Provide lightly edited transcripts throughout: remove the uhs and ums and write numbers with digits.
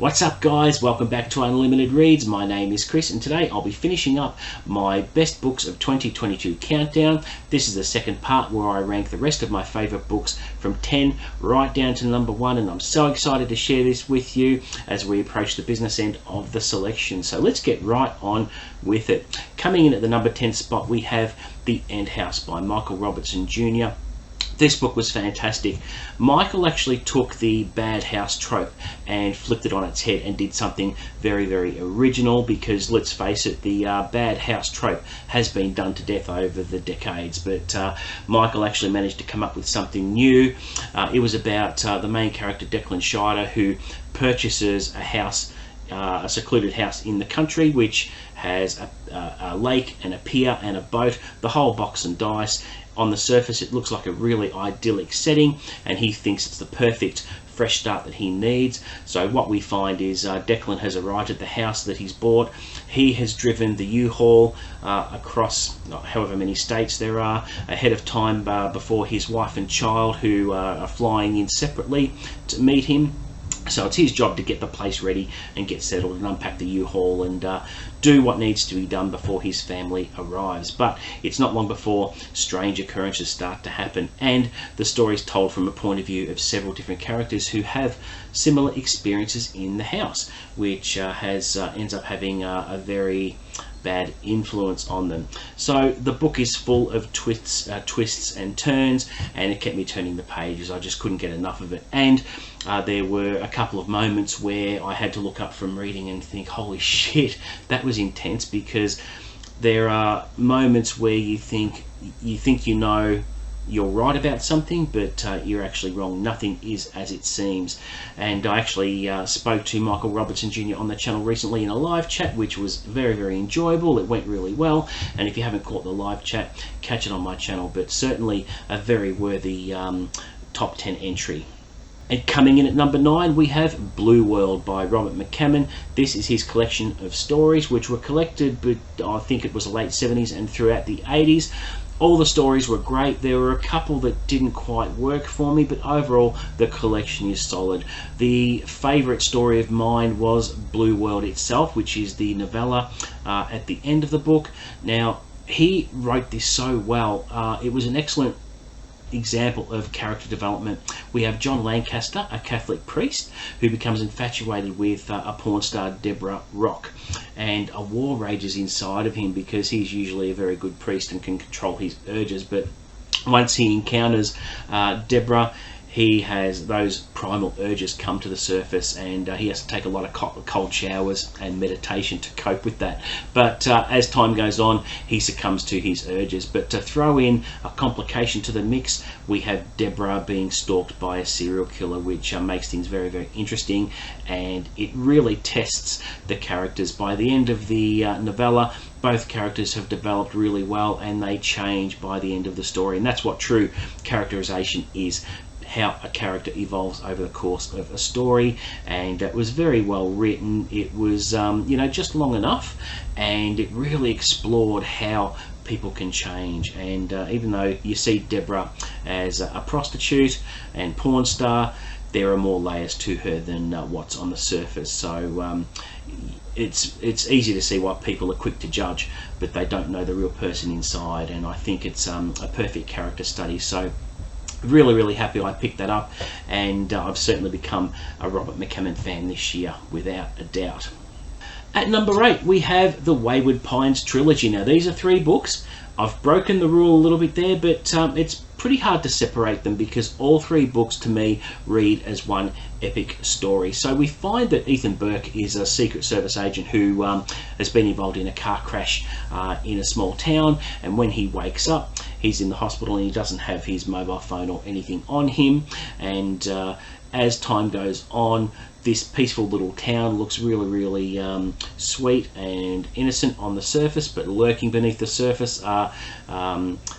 What's up guys, welcome back to Unlimited Reads. My name is Chris and today I'll be finishing up my best books of 2022 countdown. This is the second part where I rank the rest of my favourite books from 10 right down to number 1, and I'm so excited to share this with you as we approach the business end of the selection. So let's get right on with it. Coming in at the number 10 spot we have The End House by Michael Robertson Jr. This book was fantastic. Michael actually took the bad house trope and flipped it on its head and did something very, very original, because let's face it, the bad house trope has been done to death over the decades, but Michael actually managed to come up with something new. It was about the main character, Declan Scheider, who purchases a house, a secluded house in the country, which has a lake and a pier and a boat, the whole box and dice. On the surface it looks like a really idyllic setting, and he thinks it's the perfect fresh start that he needs. So what we find is Declan has arrived at the house that he's bought. He has driven the U-Haul across however many states there are ahead of time before his wife and child, who are flying in separately to meet him. So it's his job to get the place ready and get settled and unpack the U-Haul and do what needs to be done before his family arrives. But it's not long before strange occurrences start to happen, and the story is told from a point of view of several different characters who have similar experiences in the house, which ends up having a very bad influence on them. So the book is full of twists and turns, and it kept me turning the pages. I just couldn't get enough of it. And there were a couple of moments where I had to look up from reading and think, holy shit, that was intense, because there are moments where you think you know you're right about something, but you're actually wrong. Nothing is as it seems. And I actually spoke to Michael Robertson Jr. on the channel recently in a live chat, which was very, very enjoyable. It went really well, and if you haven't caught the live chat, catch it on my channel. But certainly a very worthy top 10 entry. And coming in at number 9 we have Blue World by Robert McCammon. This is his collection of stories which were collected, but I think it was the late 70s and throughout the 80s. All the stories were great. There were a couple that didn't quite work for me, but overall the collection is solid. The favourite story of mine was Blue World itself, which is the novella at the end of the book. Now, he wrote this so well. It was an excellent example of character development. We have John Lancaster, a Catholic priest who becomes infatuated with a porn star, Deborah Rock, and a war rages inside of him because he's usually a very good priest and can control his urges. But once he encounters Deborah, he has those primal urges come to the surface, and he has to take a lot of cold showers and meditation to cope with that. But as time goes on, he succumbs to his urges. But to throw in a complication to the mix, we have Deborah being stalked by a serial killer, which makes things very, very interesting, and it really tests the characters. By the end of the novella, both characters have developed really well, and they change by the end of the story, and that's what true characterization is. How a character evolves over the course of a story, and it was very well written. It was just long enough, and it really explored how people can change. And even though you see Deborah as a prostitute and porn star, there are more layers to her than what's on the surface. So it's easy to see why people are quick to judge, but they don't know the real person inside, and I think it's a perfect character study. So really, really happy I picked that up, and I've certainly become a Robert McCammon fan this year, without a doubt. At number 8 we have the Wayward Pines trilogy. Now these are 3 books. I've broken the rule a little bit there, but it's pretty hard to separate them because all 3 books to me read as one epic story. So we find that Ethan Burke is a Secret Service agent who has been involved in a car crash in a small town, and when he wakes up, he's in the hospital and he doesn't have his mobile phone or anything on him. And as time goes on, this peaceful little town looks really, really sweet and innocent on the surface, but lurking beneath the surface are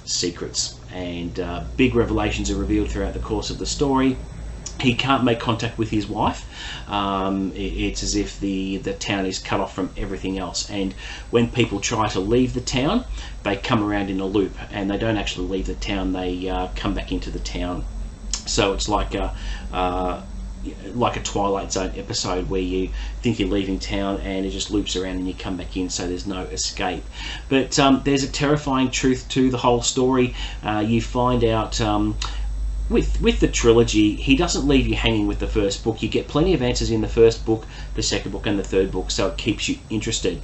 secrets, and big revelations are revealed throughout the course of the story. He can't make contact with his wife. It's as if the town is cut off from everything else, and when people try to leave the town, they come around in a loop, and they don't actually leave the town, they come back into the town. So it's like like a Twilight Zone episode where you think you're leaving town and it just loops around and you come back in, so there's no escape. But there's a terrifying truth to the whole story. You find out with the trilogy, he doesn't leave you hanging with the first book. You get plenty of answers in the first book, the second book, and the third book, so it keeps you interested.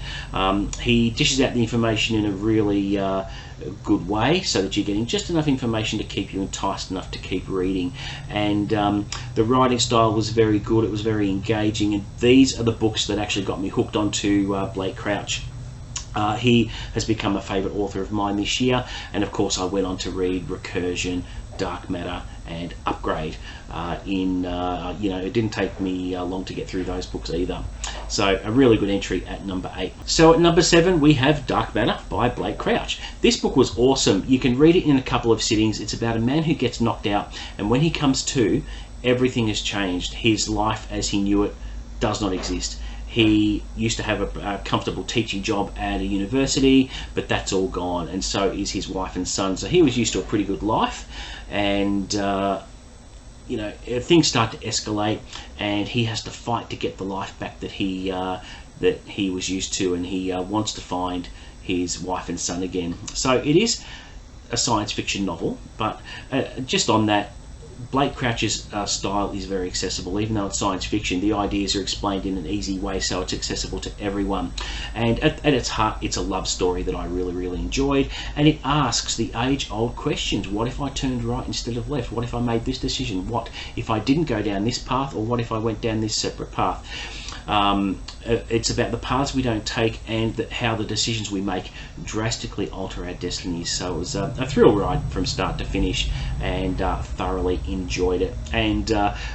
He dishes out the information in a really good way, so that you're getting just enough information to keep you enticed enough to keep reading. And the writing style was very good. It was very engaging, and these are the books that actually got me hooked onto Blake Crouch. He has become a favourite author of mine this year, and of course I went on to read Recursion, Dark Matter, and Upgrade. It didn't take me long to get through those books either. So a really good entry at number 8. So at number 7 we have Dark Matter by Blake Crouch. This book was awesome. You can read it in a couple of sittings. It's about a man who gets knocked out, and when he comes to, everything has changed. His life as he knew it does not exist. He used to have a comfortable teaching job at a university, but that's all gone, and so is his wife and son. So he was used to a pretty good life, and things start to escalate, and he has to fight to get the life back that he was used to, and he wants to find his wife and son again. So it is a science fiction novel, but just on that, Blake Crouch's style is very accessible. Even though it's science fiction, the ideas are explained in an easy way, so it's accessible to everyone. And at its heart, it's a love story that I really, really enjoyed. And it asks the age-old questions. What if I turned right instead of left? What if I made this decision? What if I didn't go down this path? Or what if I went down this separate path? It's about the paths we don't take, and how the decisions we make drastically alter our destinies. So it was a thrill ride from start to finish, and thoroughly enjoyed it. And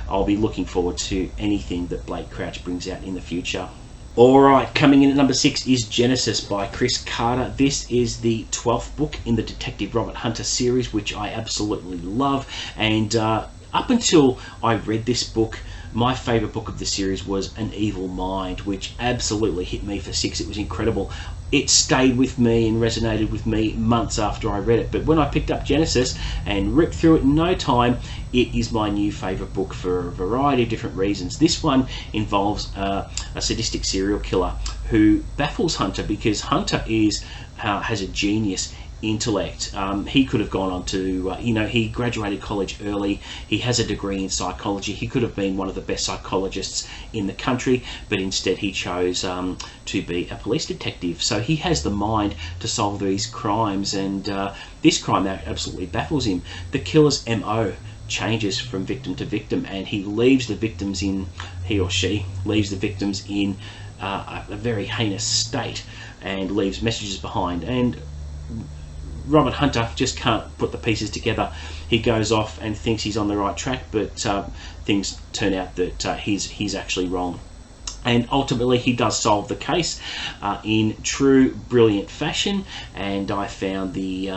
I'll be looking forward to anything that Blake Crouch brings out in the future. Alright, coming in at number 6 is Genesis by Chris Carter. This is the 12th book in the Detective Robert Hunter series, which I absolutely love. And up until I read this book, my favourite book of the series was An Evil Mind, which absolutely hit me for 6. It was incredible. It stayed with me and resonated with me months after I read it. But when I picked up Genesis and ripped through it in no time, it is my new favourite book for a variety of different reasons. This one involves a sadistic serial killer who baffles Hunter, because Hunter has a genius intellect. He could have gone on to, he graduated college early. He has a degree in psychology. He could have been one of the best psychologists in the country, but instead he chose to be a police detective. So he has the mind to solve these crimes, and this crime absolutely baffles him. The killer's MO changes from victim to victim, and he or she leaves the victims in a very heinous state and leaves messages behind. And Robert Hunter just can't put the pieces together. He goes off and thinks he's on the right track, but things turn out that he's actually wrong. And ultimately he does solve the case in true brilliant fashion, and I found the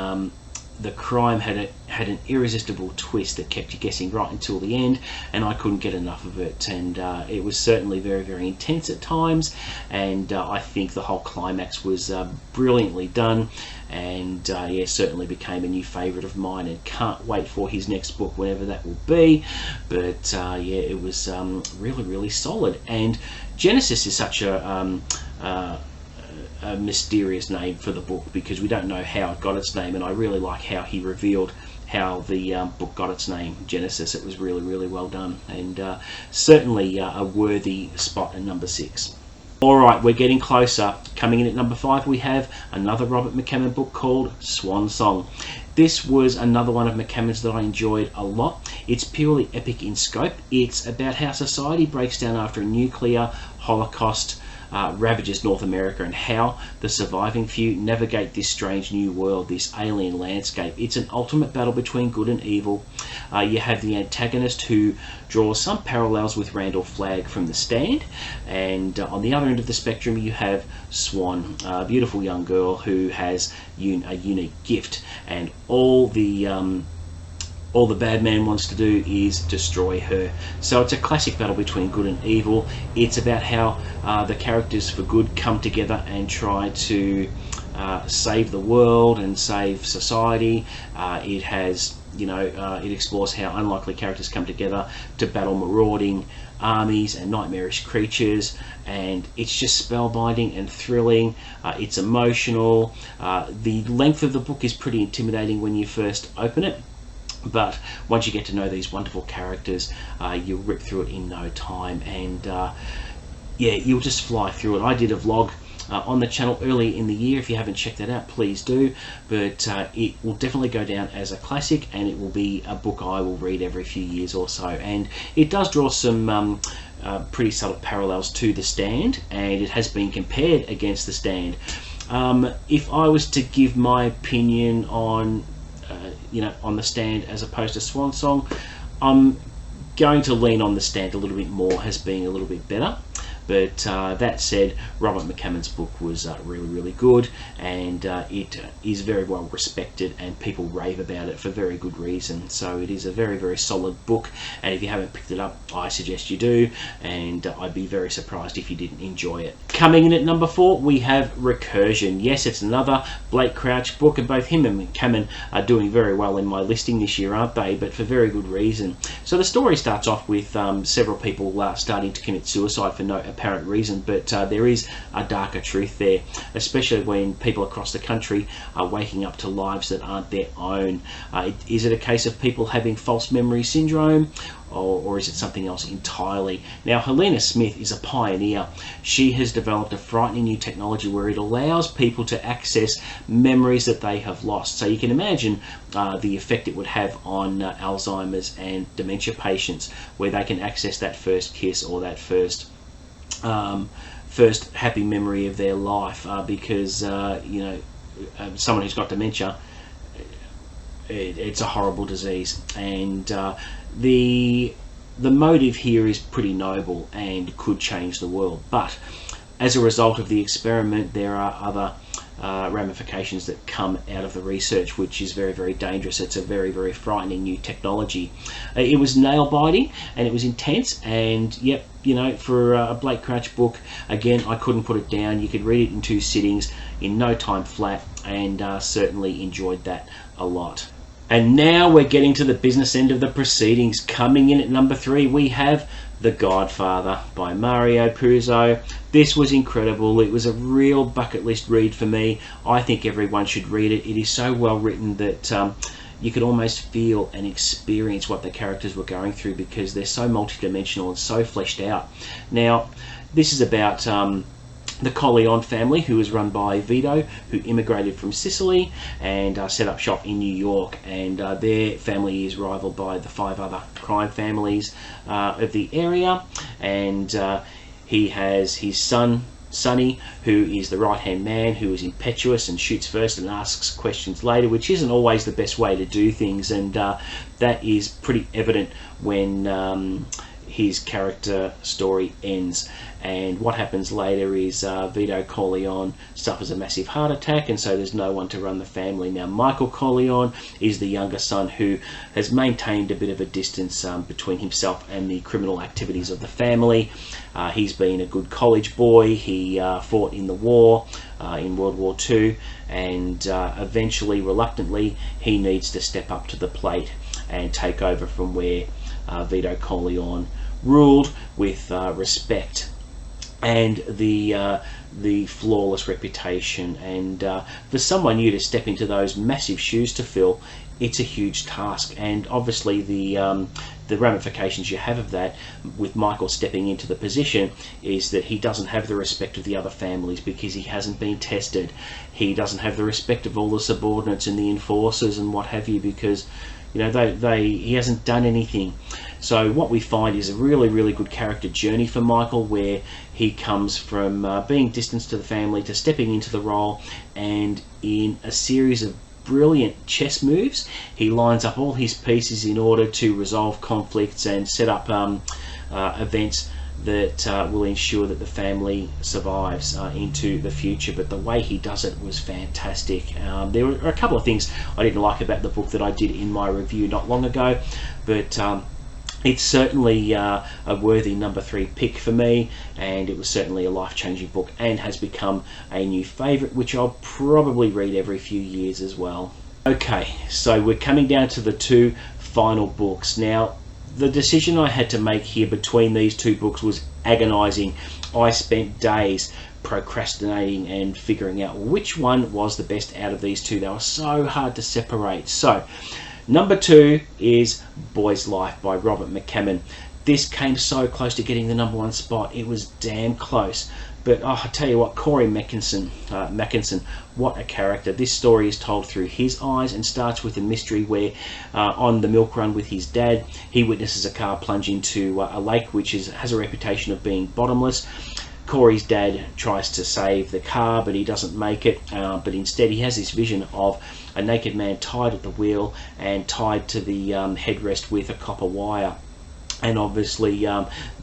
crime had an irresistible twist that kept you guessing right until the end, and I couldn't get enough of it. And it was certainly very, very intense at times, and I think the whole climax was brilliantly done, and certainly became a new favourite of mine, and can't wait for his next book, whenever that will be. But it was really, really solid. And Genesis is such a mysterious name for the book, because we don't know how it got its name, and I really like how he revealed how the book got its name, Genesis. It was really, really well done, and certainly a worthy spot in number 6. Alright, we're getting closer. Coming in at number 5 we have another Robert McCammon book called Swan Song. This was another one of McCammon's that I enjoyed a lot. It's purely epic in scope. It's about how society breaks down after a nuclear holocaust ravages North America, and how the surviving few navigate this strange new world, this alien landscape. It's an ultimate battle between good and evil. You have the antagonist, who draws some parallels with Randall Flagg from The Stand, and on the other end of the spectrum you have Swan, a beautiful young girl who has a unique gift, and all the bad man wants to do is destroy her. So it's a classic battle between good and evil. It's about how the characters for good come together and try to save the world and save society. It has It explores how unlikely characters come together to battle marauding armies and nightmarish creatures, and it's just spellbinding and thrilling. It's emotional. The length of the book is pretty intimidating when you first open it, but once you get to know these wonderful characters, you'll rip through it in no time, and you'll just fly through it. I did a vlog on the channel early in the year. If you haven't checked that out, please do. But it will definitely go down as a classic, and it will be a book I will read every few years or so. And it does draw some pretty subtle parallels to The Stand, and it has been compared against The Stand. If I was to give my opinion on on The Stand as opposed to Swan Song, I'm going to lean on The Stand a little bit more as being a little bit better. But that said, Robert McCammon's book was really, really good, and it is very well respected, and people rave about it for very good reason. So it is a very, very solid book, and if you haven't picked it up, I suggest you do, and I'd be very surprised if you didn't enjoy it. Coming in at number 4, we have Recursion. Yes, it's another Blake Crouch book, and both him and McCammon are doing very well in my listing this year, aren't they? But for very good reason. So the story starts off with several people starting to commit suicide for no apparent reason, but there is a darker truth there, especially when people across the country are waking up to lives that aren't their own. Is it a case of people having false memory syndrome, or is it something else entirely? Now, Helena Smith is a pioneer. She has developed a frightening new technology where it allows people to access memories that they have lost. So you can imagine the effect it would have on Alzheimer's and dementia patients, where they can access that first kiss or that first happy memory of their life, because someone who's got dementia, it's a horrible disease, and the motive here is pretty noble and could change the world. But as a result of the experiment, there are other ramifications that come out of the research, which is very, very dangerous. It's a very, very frightening new technology. It was nail-biting and it was intense, and yep, for a Blake Crouch book, again, I couldn't put it down. You could read it in 2 sittings in no time flat, and certainly enjoyed that a lot. And now we're getting to the business end of the proceedings. Coming in at number 3, we have The Godfather by Mario Puzo. This was incredible. It was a real bucket list read for me. I think everyone should read it. It is so well written that you could almost feel and experience what the characters were going through, because they're so multidimensional and so fleshed out. Now, this is about the Corleone family, who is run by Vito, who immigrated from Sicily and set up shop in New York, and their family is rivaled by the 5 other crime families of the area, and he has his son Sonny, who is the right-hand man, who is impetuous and shoots first and asks questions later, which isn't always the best way to do things, and that is pretty evident when his character story ends. And what happens later is Vito Corleone suffers a massive heart attack, and so there's no one to run the family. Now, Michael Corleone is the younger son, who has maintained a bit of a distance between himself and the criminal activities of the family. He's been a good college boy. He fought in the war, in World War II, and eventually, reluctantly, he needs to step up to the plate and take over from where Vito Corleone ruled, with respect and the flawless reputation. And for someone new to step into those massive shoes to fill, it's a huge task. And obviously the ramifications you have of that, with Michael stepping into the position, is that he doesn't have the respect of the other families because he hasn't been tested. He doesn't have the respect of all the subordinates and the enforcers and what have you, because he hasn't done anything. So what we find is a really, really good character journey for Michael, where he comes from being distanced to the family to stepping into the role, and in a series of brilliant chess moves, he lines up all his pieces in order to resolve conflicts and set up events that will ensure that the family survives into the future. But the way he does it was fantastic. There were a couple of things I didn't like about the book that I did in my review not long ago, but it's certainly a worthy number 3 pick for me, and it was certainly a life-changing book and has become a new favourite, which I'll probably read every few years as well. Okay, so we're coming down to the two final books. Now, the decision I had to make here between these two books was agonizing. I spent days procrastinating and figuring out which one was the best out of these two. They were so hard to separate. So, number 2 is Boy's Life by Robert McCammon. This came so close to getting the number 1 spot. It was damn close. But I tell you what, Corey Mackinson, what a character. This story is told through his eyes and starts with a mystery where on the milk run with his dad, he witnesses a car plunge into a lake which has a reputation of being bottomless. Corey's dad tries to save the car, but he doesn't make it, but instead he has this vision of a naked man tied at the wheel and tied to the headrest with a copper wire. And obviously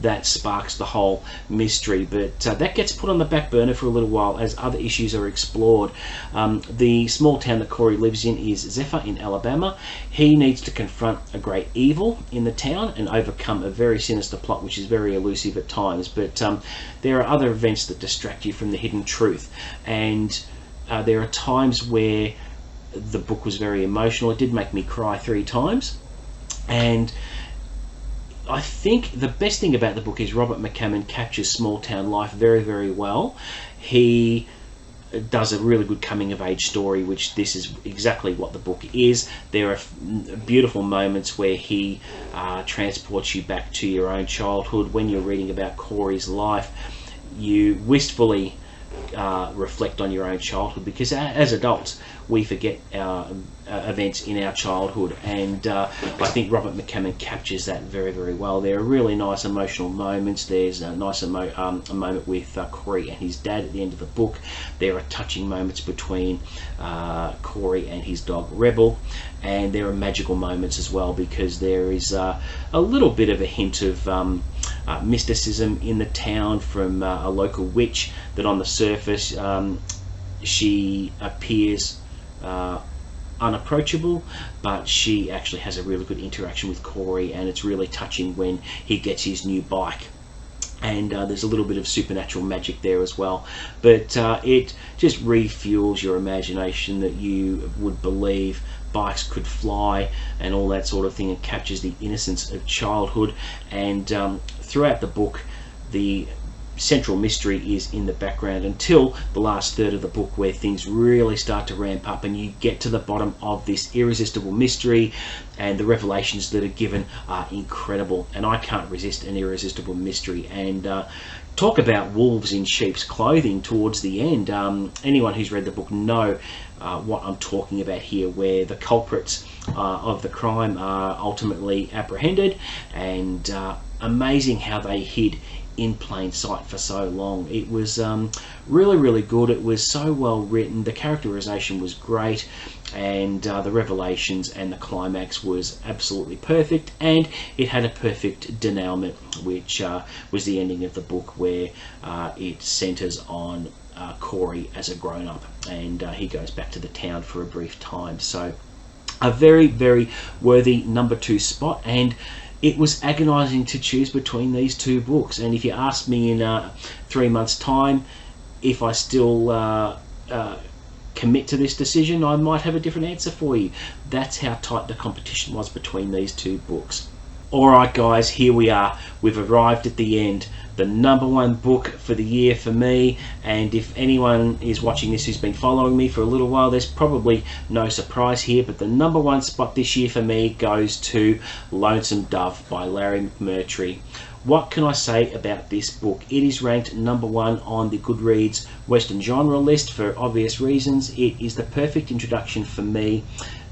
that sparks the whole mystery, but that gets put on the back burner for a little while as other issues are explored. The small town that Corey lives in is Zephyr in Alabama. He needs to confront a great evil in the town and overcome a very sinister plot which is very elusive at times, but there are other events that distract you from the hidden truth, and there are times where the book was very emotional. It did make me cry 3 times, and I think the best thing about the book is Robert McCammon captures small town life very, very well. He does a really good coming of age story, which this is exactly what the book is. There are beautiful moments where he transports you back to your own childhood. When you're reading about Corey's life, you wistfully reflect on your own childhood, because as adults we forget our events in our childhood, and I think Robert McCammon captures that very, very well. There are really nice emotional moments. There's a nice a moment with Corey and his dad at the end of the book. There are touching moments between Corey and his dog Rebel, and there are magical moments as well, because there is a little bit of a hint of mysticism in the town from a local witch that on the surface she appears unapproachable, but she actually has a really good interaction with Corey, and it's really touching when he gets his new bike. And there's a little bit of supernatural magic there as well, but it just refuels your imagination that you would believe bikes could fly and all that sort of thing, and captures the innocence of childhood. And throughout the book, the central mystery is in the background until the last third of the book, where things really start to ramp up and you get to the bottom of this irresistible mystery, and the revelations that are given are incredible, and I can't resist an irresistible mystery. And talk about wolves in sheep's clothing towards the end. Anyone who's read the book know what I'm talking about here, where the culprits of the crime are ultimately apprehended, and amazing how they hid in plain sight for so long. It was really, really good. It was so well written. The characterization was great, and the revelations and the climax was absolutely perfect, and it had a perfect denouement, which was the ending of the book, where it centers on Corey as a grown-up, and he goes back to the town for a brief time. So a very, very worthy number 2 spot, and it was agonizing to choose between these two books. And if you ask me in 3 months' time if I still commit to this decision, I might have a different answer for you. That's how tight the competition was between these two books. Alright guys, here we are. We've arrived at the end. The number 1 book for the year for me, and if anyone is watching this who's been following me for a little while, there's probably no surprise here, but the number 1 spot this year for me goes to Lonesome Dove by Larry McMurtry. What can I say about this book? It is ranked number 1 on the Goodreads Western genre list for obvious reasons. It is the perfect introduction for me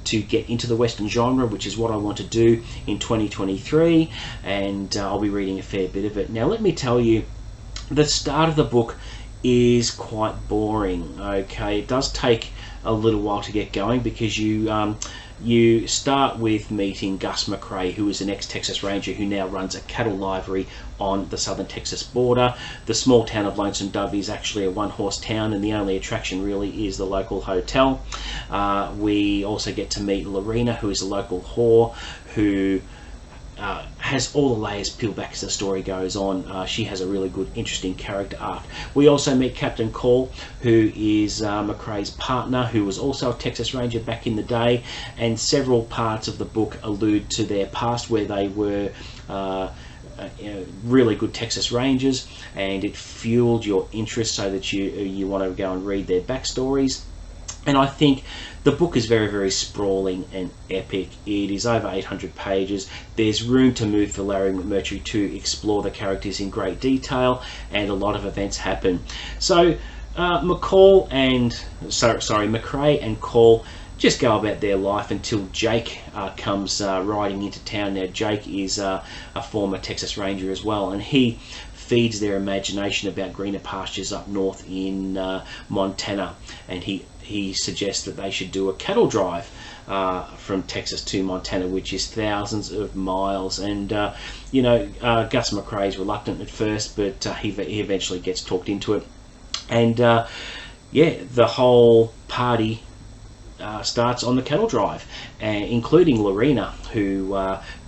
to get into the Western genre, which is what I want to do in 2023, and I'll be reading a fair bit of it. Now let me tell you, the start of the book is quite boring. Okay, it does take a little while to get going, because you start with meeting Gus McRae, who is an ex-Texas Ranger who now runs a cattle livery on the southern Texas border. The small town of Lonesome Dove is actually a one-horse town, and the only attraction really is the local hotel. We also get to meet Lorena, who is a local whore who has all the layers peeled back as the story goes on. She has a really good, interesting character arc. We also meet Captain Call, who is McCrae's partner, who was also a Texas Ranger back in the day, and several parts of the book allude to their past where they were really good Texas Rangers, and it fueled your interest so that you want to go and read their backstories. And I think the book is very, very sprawling and epic. It is over 800 pages. There's room to move for Larry McMurtry to explore the characters in great detail, and a lot of events happen. So McCrae and Call just go about their life until Jake comes riding into town. Now, Jake is a former Texas Ranger as well, and he feeds their imagination about greener pastures up north in Montana, and he suggests that they should do a cattle drive from Texas to Montana, which is thousands of miles. And Gus McCrae is reluctant at first, but he eventually gets talked into it. And the whole party starts on the cattle drive, including Lorena, who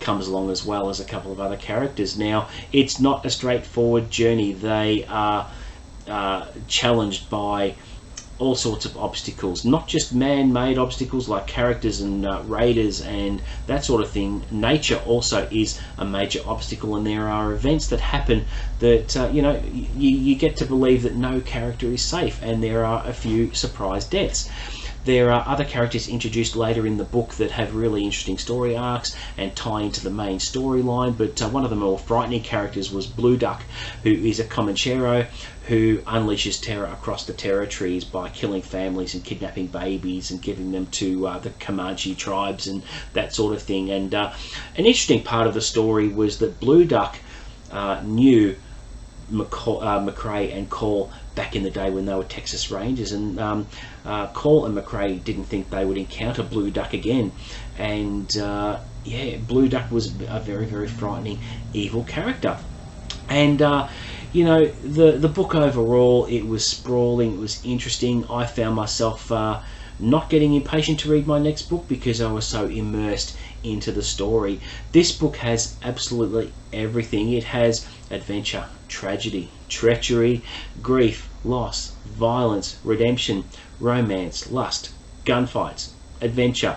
comes along, as well as a couple of other characters. Now, it's not a straightforward journey. They are challenged by all sorts of obstacles, not just man-made obstacles like characters and raiders and that sort of thing. Nature also is a major obstacle, and there are events that happen that you get to believe that no character is safe, and there are a few surprise deaths. There are other characters introduced later in the book that have really interesting story arcs and tie into the main storyline, but one of the more frightening characters was Blue Duck, who is a Comanchero who unleashes terror across the territories by killing families and kidnapping babies and giving them to the Comanche tribes and that sort of thing. And an interesting part of the story was that Blue Duck knew McCrae and Call back in the day when they were Texas Rangers, and Call and McCrae didn't think they would encounter Blue Duck again. And Blue Duck was a very, very frightening, evil character. And the book overall, it was sprawling, it was interesting. I found myself not getting impatient to read my next book because I was so immersed into the story. This book has absolutely everything. It has adventure, tragedy, treachery, grief, loss, violence, redemption, romance, lust, gunfights, adventure.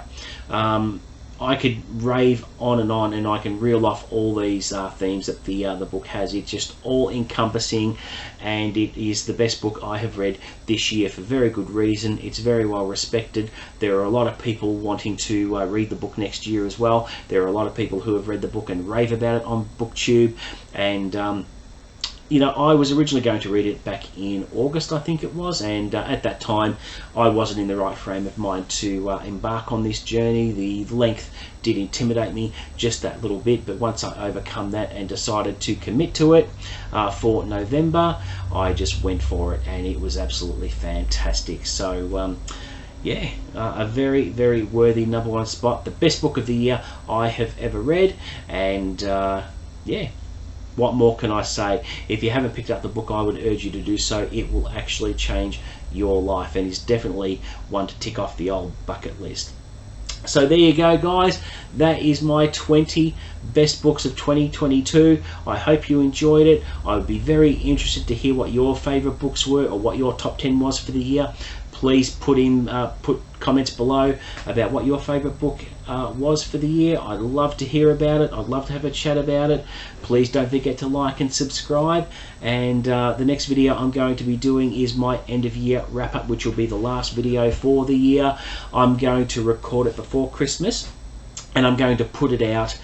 I could rave on, and I can reel off all these themes that the book has. It's just all encompassing, and it is the best book I have read this year for very good reason. It's very well respected. There are a lot of people wanting to read the book next year as well. There are a lot of people who have read the book and rave about it on BookTube, and I was originally going to read it back in August, I think it was, and at that time I wasn't in the right frame of mind to embark on this journey. The length did intimidate me just that little bit, but once I overcome that and decided to commit to it for November, I just went for it, and it was absolutely fantastic. So a very, very worthy #1 spot, the best book of the year I have ever read, and what more can I say? If you haven't picked up the book, I would urge you to do so. It will actually change your life, and is definitely one to tick off the old bucket list. So there you go, guys. That is my 20 best books of 2022. I hope you enjoyed it. I would be very interested to hear what your favorite books were, or what your top 10 was for the year. Please put comments below about what your favorite book was for the year. I'd love to hear about it. I'd love to have a chat about it. Please don't forget to like and subscribe. And the next video I'm going to be doing is my end of year wrap up, which will be the last video for the year. I'm going to record it before Christmas, and I'm going to put it out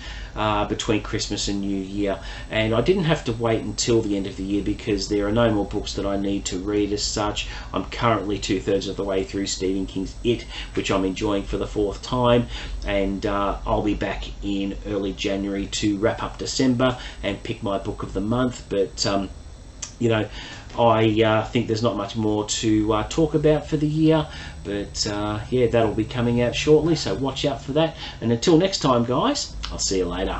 between Christmas and New Year. And I didn't have to wait until the end of the year because there are no more books that I need to read as such. I'm currently 2/3 of the way through Stephen King's It, which I'm enjoying for the 4th time, and I'll be back in early January to wrap up December and pick my book of the month. But I think there's not much more to talk about for the year, but that'll be coming out shortly, so watch out for that. And until next time, guys, I'll see you later.